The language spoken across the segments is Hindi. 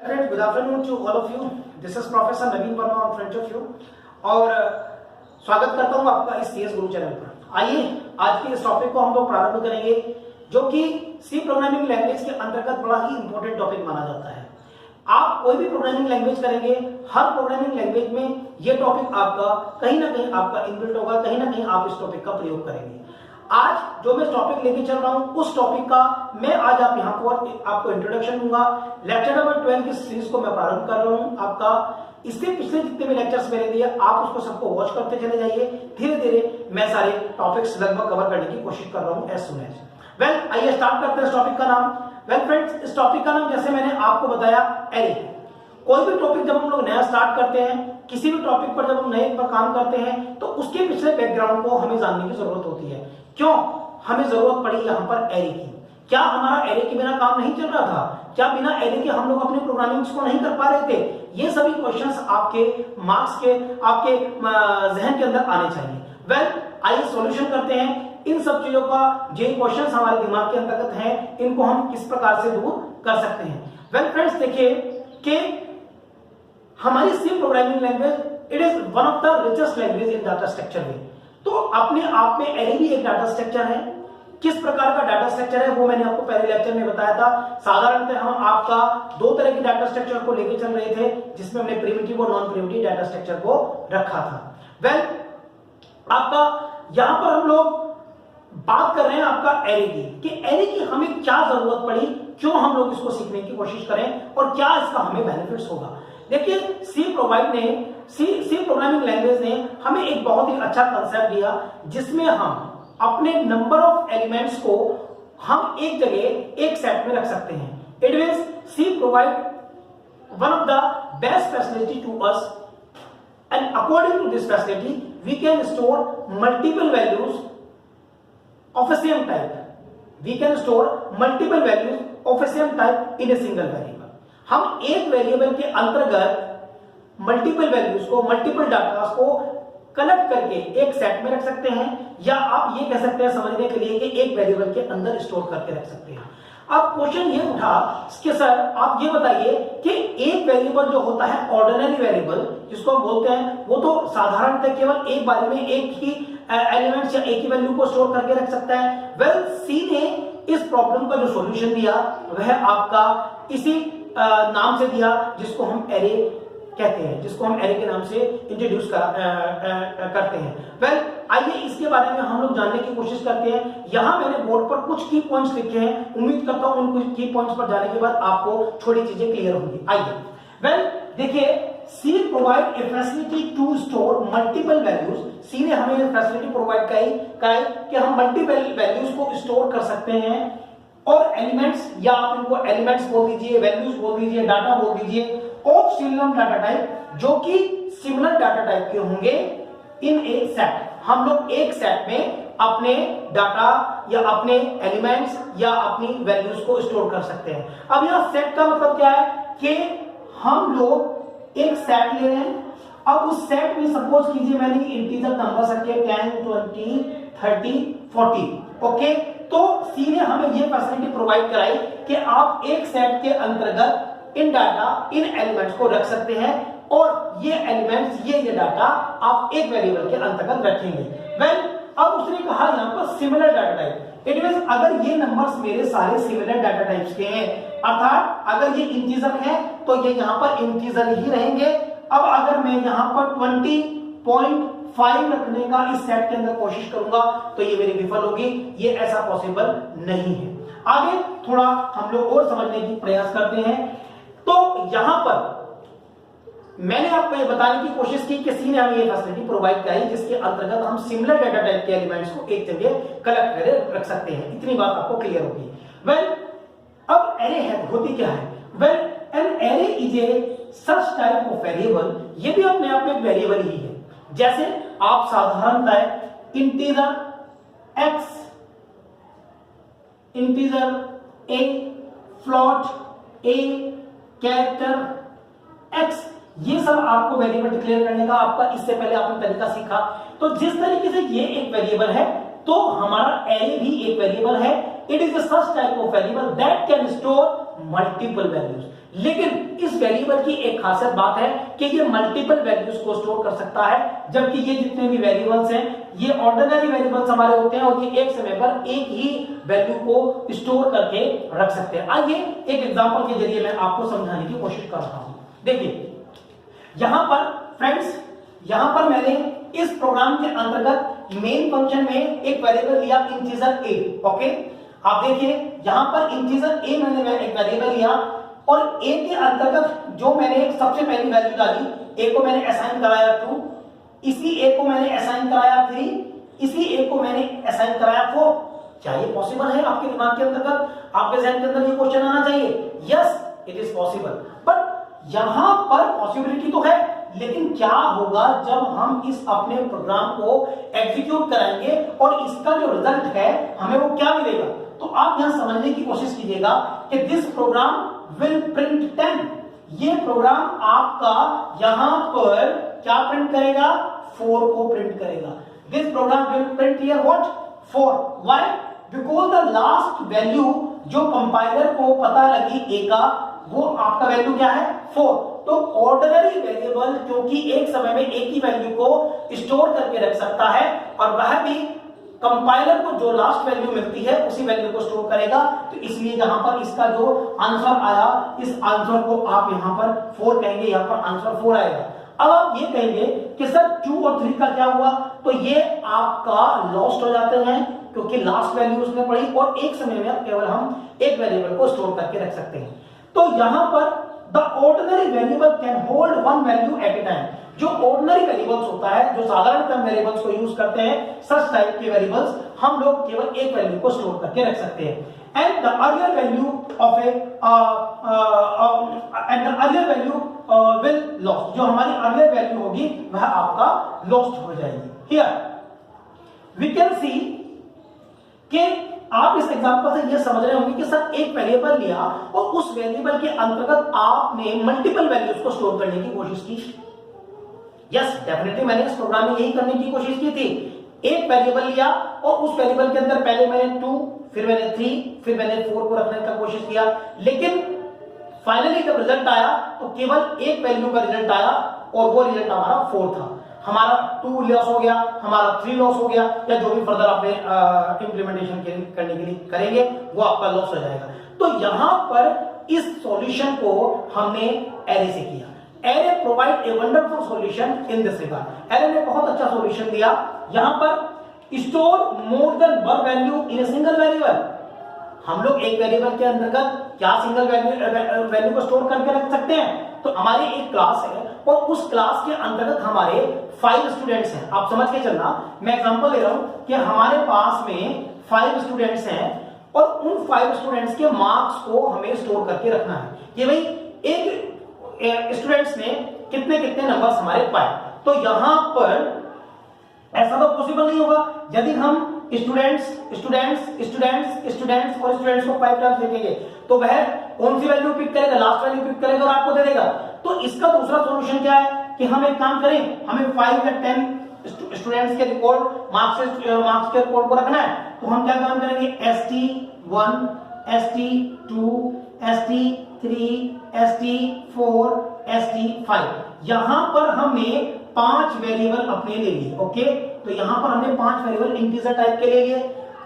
Friends, good afternoon to all of you. This is Professor Naveen Verma on front of you और स्वागत करता हूं आपका इस CS गुरु चैनल पर। आइए आज के इस टॉपिक को हम लोग प्रारंभ करेंगे जो कि सी प्रोग्रामिंग लैंग्वेज के अंतर्गत बड़ा ही इंपॉर्टेंट टॉपिक माना जाता है। आप कोई भी प्रोग्रामिंग लैंग्वेज करेंगे, हर प्रोग्रामिंग लैंग्वेज में ये टॉपिक आपका कहीं ना कहीं आपका इनबिल्ट होगा, कहीं ना कहीं आप इस टॉपिक का प्रयोग करेंगे। आज जो मैं टॉपिक लेके चल रहा हूं उस टॉपिक का मैं आज आप यहाँ पर आपको इंट्रोडक्शन दूंगा। लेक्चर नंबर 12 की सीरीज को मैं प्रारंभ कर रहा हूं आपका। इससे पिछले जितने भी लेक्चर्स मैंने दिए आप उसको सबको वॉच करते चले जाइए। धीरे धीरे मैं सारे टॉपिक्स लगभग कवर करने की कोशिश कर रहा हूं एज सुन एज। वेल, आइए स्टार्ट करते हैं इस टॉपिक का नाम। वेल फ्रेंड्स, इस टॉपिक का नाम जैसे मैंने आपको बताया एरे। कोई भी टॉपिक जब हम लोग नया स्टार्ट करते हैं, किसी भी टॉपिक पर जब हम नए पर काम करते हैं तो उसके पिछले बैकग्राउंड को हमें जानने की जरूरत होती है। क्यों हमें जरूरत पड़ी यहाँ पर एरे की? क्या हमारा एरे के बिना काम नहीं चल रहा था? क्या बिना एरे के हम लोग अपने प्रोग्रामिंग को नहीं कर पा रहे थे? ये सभी क्वेश्चंस आपके मार्क्स के आपके जहन के अंदर आने चाहिए। वेल, आइए सॉल्यूशन करते हैं इन सब चीजों का। जो क्वेश्चंस हमारे दिमाग के अंतर्गत हैं इनको हम किस प्रकार से दूर कर सकते हैं। वेल फ्रेंड्स, देखिए कि हमारी C programming language it is one of the richest language in data structure में। तो अपने आप में एरे भी एक डाटा स्ट्रक्चर है। किस प्रकार का डाटा स्ट्रक्चर है वो मैंने आपको पहले लेक्चर में बताया था। साधारणतः हम आपका दो तरह के डाटा स्ट्रक्चर को लेकर चल रहे थे जिसमें हमने प्रिमिटिव और नॉन प्रिमिटिव डाटा स्ट्रक्चर को रखा था। वेल, आपका यहां पर हम लोग बात कर रहे हैं आपका एरे की कि एरे की हमें क्या जरूरत पड़ी, क्यों हम लोग इसको सीखने की कोशिश करें और क्या इसका हमें बेनिफिट्स होगा। देखिए, सी प्रोग्रामिंग लैंग्वेज ने हमें एक बहुत ही अच्छा कंसेप्ट दिया जिसमें हम अपने नंबर ऑफ एलिमेंट्स को हम एक जगह एक सेट में रख सकते हैं। It means C provide one of the best facility to us and according to this facility we can store multiple values of a same type. We can store multiple values of a same type in a single variable. हम एक वेरिएबल के अंतर्गत मल्टीपल वैल्यूज को, मल्टीपल डाटा को कलेक्ट करके एक सेट में रख सकते हैं, या आप ये कह सकते हैं समझने के लिए कि एक वेरिएबल के अंदर स्टोर करके रख सकते हैं। अब क्वेश्चन ये उठा कि सर आप ये बताइए कि एक वेरिएबल जो होता है ऑर्डिनरी वेरिएबल जिसको हम बोलते हैं, वो तो साधारणतः केवल एक बार में एक ही एलिमेंट्स या एक ही वैल्यू को स्टोर करके रख सकता है। वेल, सी ने इस प्रॉब्लम का जो सॉल्यूशन दिया वह आपका इसी नाम से दिया जिसको हम एरे कहते हैं, जिसको हम एरे के नाम से इंट्रोड्यूस करते हैं। वेल, आइए इसके बारे में हम लोग जानने की कोशिश करते हैं। यहां मैंने बोर्ड पर कुछ की पॉइंट्स लिखे हैं। उम्मीद करता हूं उन कुछ की पॉइंट्स पर जाने के बाद आपको थोड़ी चीजें क्लियर होंगी। आइए, वेल देखिए, C provide a facility to store multiple values. C ने हमें फैसिलिटी प्रोवाइड कराई कि हम मल्टीपल वैल्यूज को स्टोर कर सकते हैं और एलिमेंट्स, या आप इनको एलिमेंट्स बोल दीजिए, वैल्यूज बोल दीजिए, डाटा बोल दीजिए, ऑफ सिमिलर डाटा टाइप, जो कि सिमिलर डाटा टाइप के होंगे इन ए सेट। हम लोग एक सेट में अपने डाटा या अपने एलिमेंट्स या अपनी वैल्यूज को स्टोर कर सकते हैं। अब यहां सेट का मतलब क्या है कि हम लोग एक सेट ले रहे हैं। अब उस सेट में सपोज कीजिए मैंने इंटीजर नंबर रखे 10, 20, 30, 40। ओके, तो सी ने हमें यह फैसिलिटी प्रोवाइड कराई कि आप एक सेट के अंतर्गत इन डाटा, इन एलिमेंट्स को रख सकते हैं और ये एलिमेंट्स, ये डाटा आप एक वेरिएबल के अंतर्गत रखेंगे। वेल, अब उसने कहा यहां पर similar data type. It means अगर ये नंबर्स मेरे सारे सिमिलर डाटा टाइप्स के हैं, अर्थात अगर ये इंटीजर है तो ये यहां पर इंटीजर ही रहेंगे। अब अगर मैं यहां पर 20.5 रखने का इस सेट के अंदर कोशिश करूंगा तो ये मेरी विफल होगी। ये ऐसा पॉसिबल नहीं है। आगे थोड़ा हम लोग और समझने की प्रयास करते हैं। तो यहां पर मैंने आपको ये बताने की कोशिश की कि सी ने हमें ये फैसिलिटी प्रोवाइड कराई जिसके अंतर्गत हम सिमिलर डाटा टाइप के एलिमेंट्स को एक जगह कलेक्ट करके रख सकते हैं। इतनी बात आपको क्लियर होगी। वेल, अब एरे है, होती क्या है? Well, an array is a such type of variable. ये भी अपने आप में एक वेरिएबल ही है। जैसे आप साधारणतः integer x, integer a, float A, character x, ये सब आपको वेरिएबल डिक्लेयर करने का आपका इससे पहले आपने तरीका सीखा। तो जिस तरीके से ये एक वेरिएबल है तो हमारा एरे भी एक वेरिएबल है। It is such type of variable that can store multiple values. लेकिन इस वेरिएबल की एक खासियत बात है कि ये मल्टीपल वैल्यूज को स्टोर कर सकता है, जबकि ये जितने भी वेरिएबल्स हैं ये ऑर्डिनरी वेरिएबल्स हमारे होते हैं और ये एक समय पर एक ही वैल्यू को स्टोर करके रख सकते हैं। आइए एक एग्जांपल के जरिए मैं आपको समझाने की कोशिश कर रहा हूं। देखिए यहां पर फ्रेंड्स, यहां पर मैंने इस प्रोग्राम के अंतर्गत मेन फंक्शन में एक वेरिएबल लिया इंटीजर a। ओके, आप देखिए यहां पर इंटीजर a मैंने एक वेरिएबल लिया और a के अंतर्गत जो मैंने सबसे पहली वैल्यू डाली, a को मैंने असाइन कराया 2, इसी a को मैंने असाइन कराया 3, इसी a को मैंने असाइन कराया 4। क्या ये पॉसिबल है आपके दिमाग के अंतर्गत, आपके ज़हन के अंदर ये क्वेश्चन आना चाहिए? Yes, it is possible. But यहां पर पॉसिबिलिटी तो है, लेकिन क्या होगा जब हम इस अपने प्रोग्राम को एग्जीक्यूट कराएंगे और इसका जो रिजल्ट है हमें वो क्या मिलेगा? तो आप यहां समझने की कोशिश कीजिएगा कि दिस प्रोग्राम विल प्रिंट 10। ये प्रोग्राम आपका यहां पर क्या प्रिंट करेगा? 4 को प्रिंट करेगा। This program will print here what? 4। Why? Because the last value जो कंपाइलर को पता लगी ए का, वो आपका वैल्यू क्या है? 4। तो ऑर्डिनरी वेरिएबल क्योंकि एक समय में एक ही वैल्यू को स्टोर करके रख सकता है और वह भी कंपाइलर को जो लास्ट वैल्यू मिलती है उसी वैल्यू को स्टोर करेगा, तो इसलिए यहां पर इसका जो आंसर आया, इस आंसर को आप यहां पर 4 कहेंगे, यहां पर आंसर 4 आएगा। अब आप ये कहेंगे कि सर 2 और 3 का क्या हुआ? तो ये आपका लॉस्ट हो जाते हैं क्योंकि लास्ट वैल्यू उसने पड़ी और एक समय में केवल हम एक वेरिएबल को स्टोर करके रख सकते हैं। तो यहां पर the ordinary variable can hold one value at a time. जो ऑर्डिनरी वेरिएबल्स होता है, जो साधारणतः वेरिएबल्स को यूज करते हैं, सच टाइप के वेरिएबल्स हम लोग केवल एक वैल्यू को स्टोर करके रख सकते हैं। And the earlier value of will lost. जो हमारी अर्लियर वैल्यू होगी वह आपका लॉस्ट हो जाएगी। हियर वी कैन सी कि आप इस एग्जांपल से ये समझ रहे होंगे कि सर एक वेरिएबल लिया और उस वेरिएबल के अंतर्गत आपने मल्टीपल वैल्यूज को स्टोर करने की कोशिश की। यस, डेफिनेटली मैंने इस प्रोग्राम में यही करने की कोशिश की थी। एक वेरिएबल लिया और उस वेरिएबल के अंदर पहले मैंने 2, फिर मैंने 3, फिर मैंने 4 को रखने का कोशिश किया, लेकिन फाइनली जब रिजल्ट आया तो केवल एक वैल्यू का रिजल्ट आया और वो रिजल्ट हमारा 4 था। हमारा 2 लॉस हो गया, हमारा 3 लॉस हो गया, या जो भी फर्दर आपने इंप्लीमेंटेशन करने के लिए करेंगे वो आपका लॉस हो जाएगा। तो यहां पर इस सॉल्यूशन को हमने एरे से किया। Array provide a wonderful solution in this regard. Array ने बहुत अच्छा सॉल्यूशन दिया। यहां पर store more than one value in a single variable. हम लोग एक वेरिएबल के अंतर्गत क्या सिंगल वैल्यू को स्टोर करके रख सकते हैं? तो हमारी एक क्लास है और उस क्लास के अंतर्गत हमारे 5 स्टूडेंट्स हैं। आप समझ के चलना, मैं एग्जांपल ले रहा हूं कि हमारे पास में 5 स्टूडेंट्स हैं और उन 5 स्टूडेंट्स के मार्क्स को हमें स्टोर करके रखना है कि भाई एक स्टूडेंट्स ने कितने कितने नंबर्स हमारे पाए। तो यहां पर ऐसा तो पॉसिबल नहीं होगा यदि हम स्टूडेंट्स स्टूडेंट्स स्टूडेंट्स स्टूडेंट्स और स्टूडेंट्स को 5 टाइम्स देखेंगे तो वह कौन सी वैल्यू पिक करेगा? लास्ट वैल्यू पिक करेगा और आपको दे देगा। तो इसका दूसरा सॉल्यूशन क्या है कि हम एक काम करें, हमें 5 या 10 स्टूडेंट्स के रिकॉर्ड मार्क्स के रिकॉर्ड को रखना है। तो हम क्या काम करेंगे? ST1 ST2 ST3 ST4 ST5। यहां पर हमने 5 वेरिएबल अपने ले लिए। ओके, तो यहां पर हमने 5 वेरिएबल इंटीजर टाइप के ले लिए।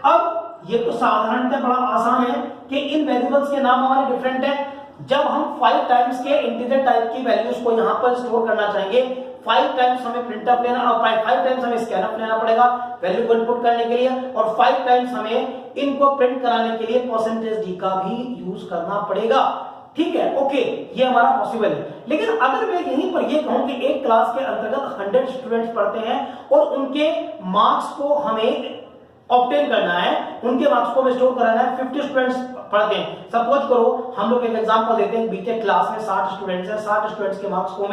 अब ये तो साधारणतः बड़ा आसान है कि इन वेरिएबल्स के नाम हमारे डिफरेंट है। जब हम 5 टाइम्स के इंटीजर टाइप की वैल्यूज को यहां पर स्टोर करना चाहेंगे, 5 टाइम्स हमें प्रिंटअप लेना और 5 टाइम्स हमें स्कैनअप लेना पड़ेगा वैल्यू को इनपुट करने के लिए, और 5 टाइम्स हमें इनको प्रिंट कराने के लिए %d का भी यूज करना पड़ेगा। ठीक है, ओके, ये हमारा पॉसिबल है। लेकिन अगर मैं यहीं पर ये कहूं कि एक क्लास के अंतर्गत 100 स्टूडेंट्स पढ़ते हैं और उनके मार्क्स को हमें ऑब्टेन करना है, उनके मार्क्स को हमें स्टोर कराना है, 50 स्टूडेंट्स पढ़ते हैं। सपोज करो हम लोग एक एग्जांपल देते हैं, बीटेक क्लास में 60 स्टूडेंट्स हैं, 60 स्टूडेंट्स के मार्क्स को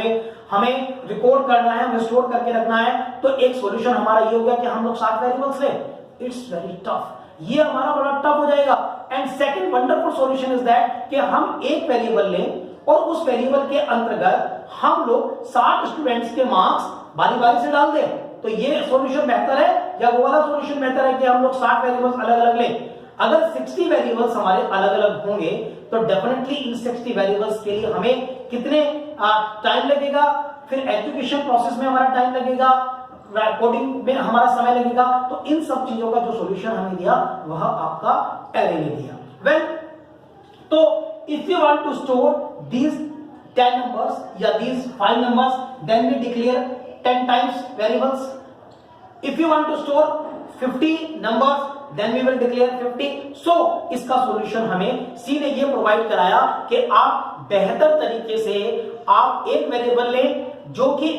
हमें रिकॉर्ड करना है, हमें स्टोर करके रखना है। तो एक सॉल्यूशन हमारा ये हो गया कि हम लोग 60 वेरिएबल्स लें। इट्स वेरी टफ, ये हमारा बड़ा टफ हो जाएगा। And second wonderful solution is that कि हम एक वेरिएबल लें और उस वेरिएबल के अंतर्गत हम लोग 60 स्टूडेंट्स के मार्क्स बारी बारी से डाल दें। तो ये सॉल्यूशन बेहतर है या वो वाला सॉल्यूशन बेहतर है कि हम लोग 60 वेरिएबल्स अलग अलग लें? अगर 60 वेरिएबल्स हमारे अलग अलग होंगे तो डेफिनेटली इन 60 वेरिएबल्स के लिए हमें कितने टाइम लगेगा, फिर एजुकेशन प्रोसेस में हमारा टाइम लगेगा, कोडिंग में हमारा समय लगेगा। तो इन सब चीजों का जो सॉल्यूशन हमें दिया वह आपका एरे ने दिया। वेल, तो if you want to store these 10 numbers या these 5 numbers, then we declare 10 times variables. If you want to store 50 numbers, then we will declare 50. So इसका solution हमें C ने ये प्रोवाइड कराया कि आप बेहतर तरीके से आप एक वेरिएबल लें जो कि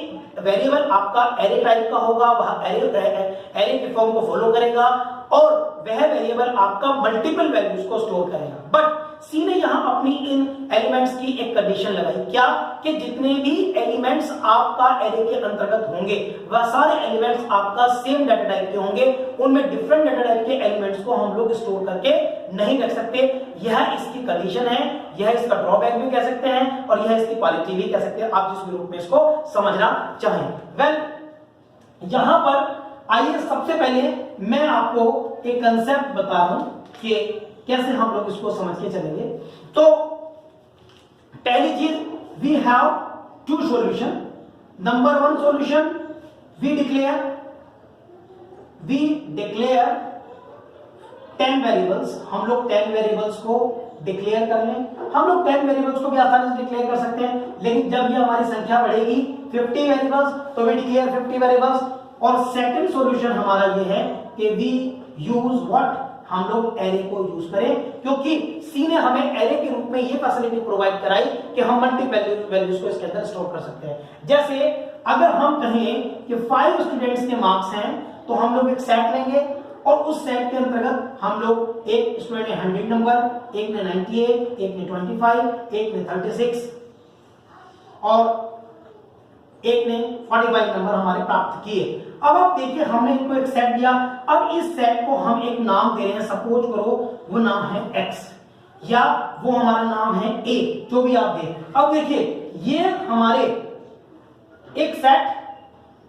वेरिएबल आपका एरे टाइप का होगा, वह एरे के फॉर्म को फॉलो करेगा और वह वेरिएबल आपका मल्टीपल वैल्यूज को स्टोर करेगा। बट सी ने यहां अपनी इन एलिमेंट्स की एक कंडीशन लगाई, क्या कि जितने भी एलिमेंट्स आपका एरे के अंतर्गत होंगे वह सारे एलिमेंट्स आपका सेम डाटा टाइप के होंगे, उनमें डिफरेंट डाटा टाइप के एलिमेंट्स को हम लोग स्टोर करके नहीं रख सकते। यह इसकी कंडीशन है, यह इसका ड्रॉबैक भी कह सकते हैं और यह इसकी क्वालिटी भी कह सकते हैं, आप जिस रूप में इसको समझना चाहें। वेल, यहां पर आइए सबसे पहले मैं आपको एक कंसेप्ट बता रहा हूं कि कैसे हम लोग इसको समझ के चलेंगे। तो पहली चीज, we have two solution. Number 1 solution, we declare 10 variables. हम लोग 10 वेरिएबल्स को डिक्लेयर कर लें। हम लोग 10 वेरिएबल्स को भी आसानी से डिक्लेयर कर सकते हैं, लेकिन जब ये हमारी संख्या बढ़ेगी 50 वेरिएबल्स तो वी डिक्लेयर 50 वेरिएबल्स। और सेकंड सॉल्यूशन हमारा ये है कि वी यूज व्हाट, हम लोग एरे को यूज करें, क्योंकि सी ने हमें एरे के रूप में ये फैसिलिटी प्रोवाइड कराई कि हम मल्टीपल वैल्यूज को इसके अंदर स्टोर कर सकते हैं। जैसे अगर हम कहें कि 5 स्टूडेंट्स के मार्क्स हैं तो हम लोग एक सेट लेंगे और उस सेट के अंतर्गत हम लोग, एक स्टूडेंट ने 100 नंबर, एक ने 98, एक ने 25, एक ने 36 और एक ने 45 नंबर हमारे प्राप्त किए। अब आप देखिए, हमने इनको एक सेट दिया। अब इस सेट को हम एक नाम दे रहे हैं, सपोज करो वो नाम है x या वो हमारा नाम है a, जो भी आप दें। अब देखिए, ये हमारे एक सेट,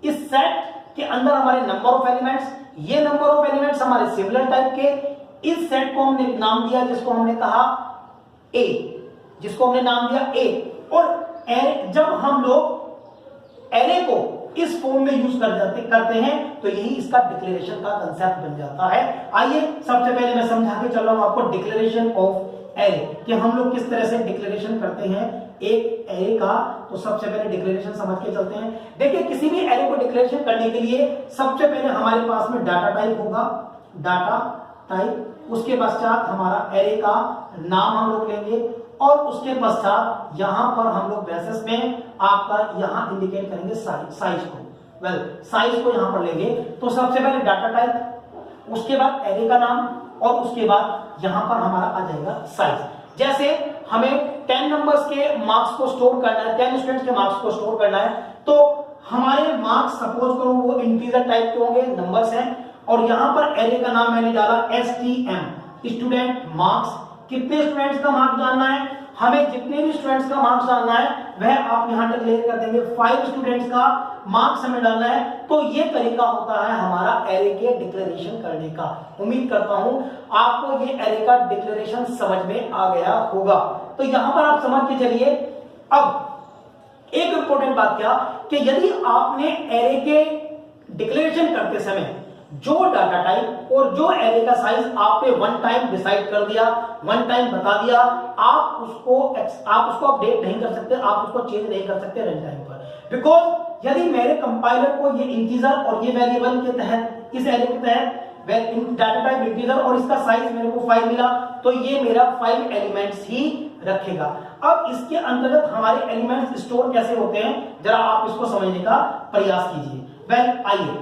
इस सेट के अंदर हमारे नंबर ऑफ एलिमेंट्स, ये नंबर ऑफ एलिमेंट्स हमारे सिमिलर टाइप के। इस सेट को हमने एक नाम दिया जिसको हमने कहा a, जिसको हमने नाम दिया a। और जब हम लोग एरे को इस फॉर्म में यूज करते हैं तो यही इसका डिक्लेरेशन का कंसेप्ट बन जाता है। आइए सबसे पहले मैं समझा के चल रहा हूं आपको डिक्लेरेशन ऑफ एरे, कि हम लोग किस तरह से डिक्लेरेशन करते हैं एक एरे का। तो सबसे पहले डिक्लेरेशन समझ के चलते हैं। देखिए, किसी भी एरे को डिक्लेरेशन करने के लिए सबसे पहले हमारे पास में डाटा टाइप होगा, डाटा टाइप। उसके पश्चात हमारा एरे का नाम हम लोग लेंगे और उसके पश्चात यहां पर हम लोग बेसिस में आपका यहां इंडिकेट करेंगे साइज को। वेल, साइज को यहां पर लेंगे। तो सबसे पहले डाटा टाइप, उसके बाद एरे का नाम और उसके बाद यहां पर हमारा आ जाएगा साइज। जैसे हमें 10 नंबर्स के मार्क्स को स्टोर करना है, 10 स्टूडेंट्स के मार्क्स को स्टोर करना है, तो हमारे मार्क्स सपोज करो वो इंटीजर टाइप के होंगे, नंबर्स हैं। और यहां पर एरे का नाम मैंने डाला STM, स्टूडेंट मार्क्स। कितने स्टूडेंट्स का मार्क्स जानना है, हमें जितने भी स्टूडेंट्स का मार्क्स जानना है वह आप यहां डिक्लेयर कर देंगे। 5 स्टूडेंट्स का मार्क्स हमें डालना है। तो ये तरीका होता है हमारा एरे के डिक्लेरेशन करने का। उम्मीद करता हूं आपको ये एरे का डिक्लेरेशन समझ में आ गया होगा। तो यहां पर आप समझ के चलिए। अब एक इंपॉर्टेंट बात क्या, कि यदि आपने एरे के डिक्लेरेशन करते समय जो डाटा टाइप और जो एरे का साइज आपने वन टाइम डिसाइड कर दिया, वन टाइम बता दिया, आप उसको अपडेट नहीं कर सकते, आप उसको चेंज नहीं कर सकते रन टाइम पर। बिकॉज यदि मेरे कंपाइलर को ये इंटीजर और ये वेरिएबल के तहत, इस एरे के तहत डाटा टाइप इंटीजर और इसका साइज मेरे को 5 मिला, तो ये मेरा 5 एलिमेंट्स ही रखेगा। अब इसके अंतर्गत हमारे एलिमेंट्स स्टोर कैसे होते हैं, जरा आप इसको समझने का प्रयास कीजिए। वेल, आइए,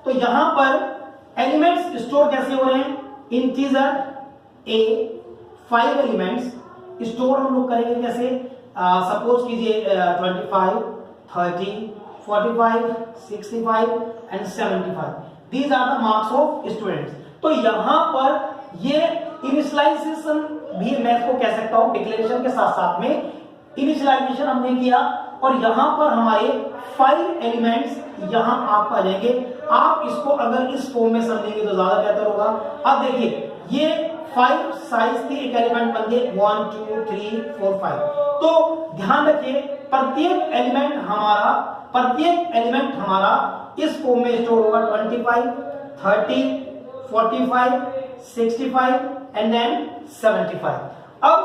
तो यहां पर एलिमेंट्स स्टोर कैसे हो रहे हैं, इंटीजर a 5 एलिमेंट्स स्टोर हम लोग करेंगे कैसे, सपोज कीजिए 25, 30, 45, 65 and 75, these are the marks of students. तो यहां पर ये इनिशियलाइजेशन भी मैं इसको कह सकता हूं, डिक्लेरेशन के साथ साथ में इनिशियलाइजेशन हमने किया और यहां पर हमारे 5 एलिमेंट्स यहां आप आ जाएंगे। आप इसको अगर इस फॉर्म में समझेंगे तो ज्यादा बेहतर होगा। अब देखिए ये 5 साइज के एक एलिमेंट बन गए 1 2 3 4 5। तो ध्यान रखिए प्रत्येक एलिमेंट हमारा इस फॉर्म में स्टोर होगा 25 30 45 65 एंड देन 75। अब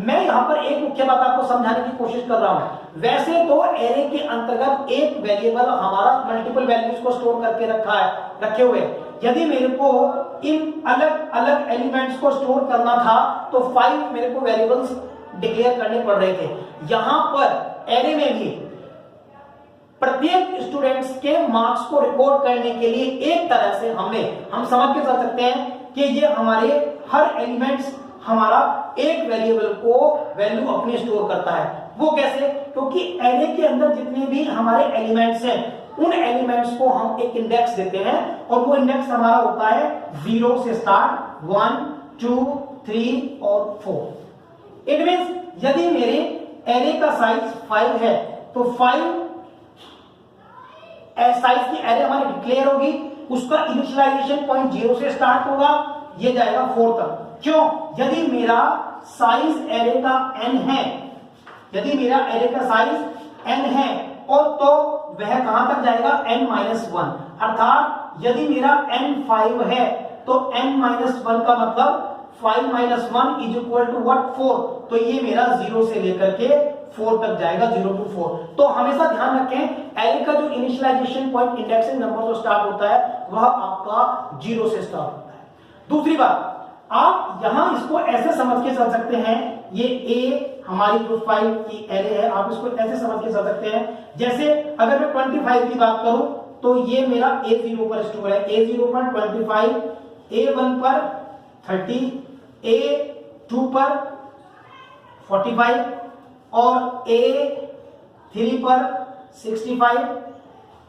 मैं यहां पर एक मुख्य बात आपको समझाने की कोशिश कर रहा हूं। वैसे तो एरे के अंतर्गत एक वेरिएबल हमारा मल्टीपल वैल्यूज को स्टोर करके रखे हुए। यदि मेरे को इन अलग अलग एलिमेंट्स को स्टोर करना था तो 5 मेरे को वेरिएबल्स डिक्लेयर करने पड़ रहे थे। यहां पर एरे में भी प्रत्येक स्टूडेंट्स के मार्क्स को रिकॉर्ड करने के लिए एक तरह से हम समझ के चल सकते हैं कि ये हमारे हर एलिमेंट्स हमारा एक वेरिएबल को वैल्यू अपनी स्टोर करता है। वो कैसे? क्योंकि एरे के अंदर जितने भी हमारे एलिमेंट्स हैं उन एलिमेंट्स को हम एक इंडेक्स देते हैं और वो इंडेक्स हमारा होता है 0 से स्टार्ट 1 2 3 और 4। इट मींस यदि मेरे एरे का साइज 5 है तो 5 साइज की एरे हमारी डिक्लेयर होगी, उसका इनिशियलाइजेशन पॉइंट 0 से स्टार्ट होगा, ये जाएगा 4 तक। क्यों? यदि मेरा साइज एरे का n है, यदि मेरा एरे का साइज n है और तो वह कहां तक जाएगा n-1। अर्थात यदि मेरा n 5 है तो n-1 का मतलब 5 - 1 = what 4। तो ये मेरा 0 से लेकर के 4 तक जाएगा, 0 to 4। तो हमेशा ध्यान रखें एरे का जो इनिशियलाइजेशन पॉइंट इंडेक्सिंग नंबर जो स्टार्ट होता है वह आपका 0 से स्टार्ट होता है। दूसरी बात, आप यहां इसको ऐसे समझ के चल सकते हैं, ये ए हमारी जो 5 की एरे है आप इसको ऐसे समझ के चल सकते हैं जैसे अगर मैं 25 की बात करूं तो ये मेरा A0 पर स्टोर है, A0 पर 25, A1 पर 30, A2 पर 45 और A3 पर 65,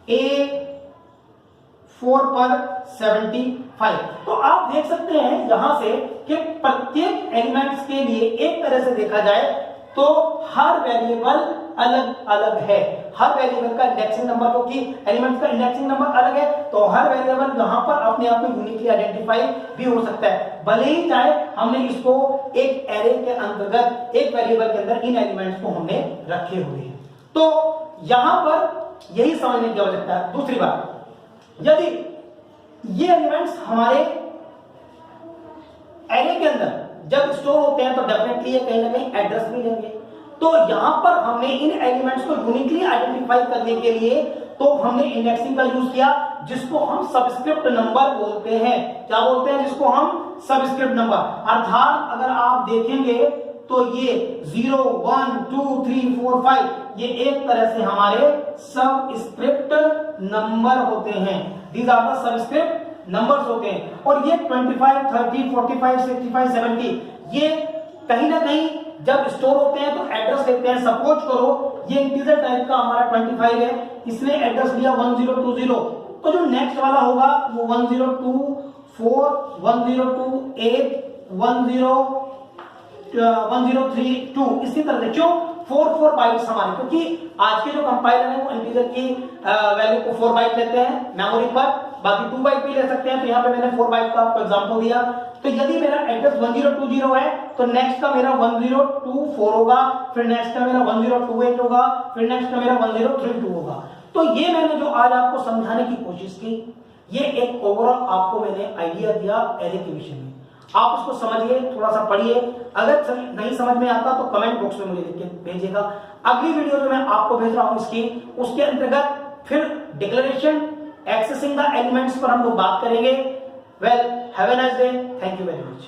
A4 पर 75। तो आप देख सकते हैं यहां से कि प्रत्येक एलिमेंट्स के लिए एक तरह से देखा जाए तो हर वेरिएबल अलग अलग है। हर वेरिएबल का इंडेक्सिंग नंबर, क्योंकि एलिमेंट्स का इंडेक्सिंग नंबर अलग है तो हर वेरिएबल यहां पर अपने आप में यूनिकली आइडेंटिफाई भी हो सकता है, भले ही चाहे हमने इसको एक एरे के अंतर्गत एक वेरिएबल के अंदर इन एलिमेंट्स को हमने रखे हुए हैं। तो यहां पर यही समझने की आवश्यकता है। दूसरी बात, यदि ये एलिमेंट्स हमारे एरे के अंदर जब स्टोर होते हैं तो डेफिनेटली ये कहीं ना कहीं एड्रेस भी लेंगे। तो यहां पर हमने इन एलिमेंट्स को यूनिकली आइडेंटिफाई करने के लिए तो हमने इंडेक्सिंग का यूज किया जिसको हम सबस्क्रिप्ट नंबर बोलते हैं। क्या बोलते हैं? जिसको हम सबस्क्रिप्ट नंबर। अर्थात अगर आप देखेंगे तो ये 0 1 2 3 4 5 ये एक तरह से हमारे सबस्क्रिप्ट नंबर होते हैं। These are the subscript numbers होते हैं। और ये 25 30 45 65 70 ये कहीं ना कहीं जब स्टोर होते हैं तो एड्रेस लेते हैं। सपोज करो ये इंटीजर टाइप का हमारा 25 है, इसने एड्रेस लिया 1020, तो जो नेक्स्ट वाला होगा वो 1024 1028 1032 इसी तरह से। क्यों 4 बाइट्स हमारे, क्योंकि आज के जो कंपाइलर है वो इंटीजर की वैल्यू को 4 बाइट लेते हैं मेमोरी पर, बाकी 2 बाइट भी ले सकते हैं। तो यहाँ पे मैंने 4 बाइट का आपको एग्जांपल दिया। तो यदि मेरा एड्रेस 1020 है तो नेक्स्ट का मेरा 1024 होगा, फिर नेक्स्ट का मेरा 1028 होगा, फिर नेक्स्ट का मेरा 1032 होगा। तो ये मैंने जो आज आपको समझाने की कोशिश की, ये एक ओवरऑल आपको मैंने आइडिया दिया एरे के विषय में। आप उसको समझिए, थोड़ा सा पढ़िए। अगर नहीं समझ में आता तो कमेंट बॉक्स में मुझे लिख के भेजिएगा। अगली वीडियो जो मैं आपको भेज रहा हूं इसकी, उसके अंतर्गत फिर डिक्लेरेशन एक्सेसिंग द एलिमेंट्स पर हम लोग बात करेंगे। Well, have a nice day, thank you very much.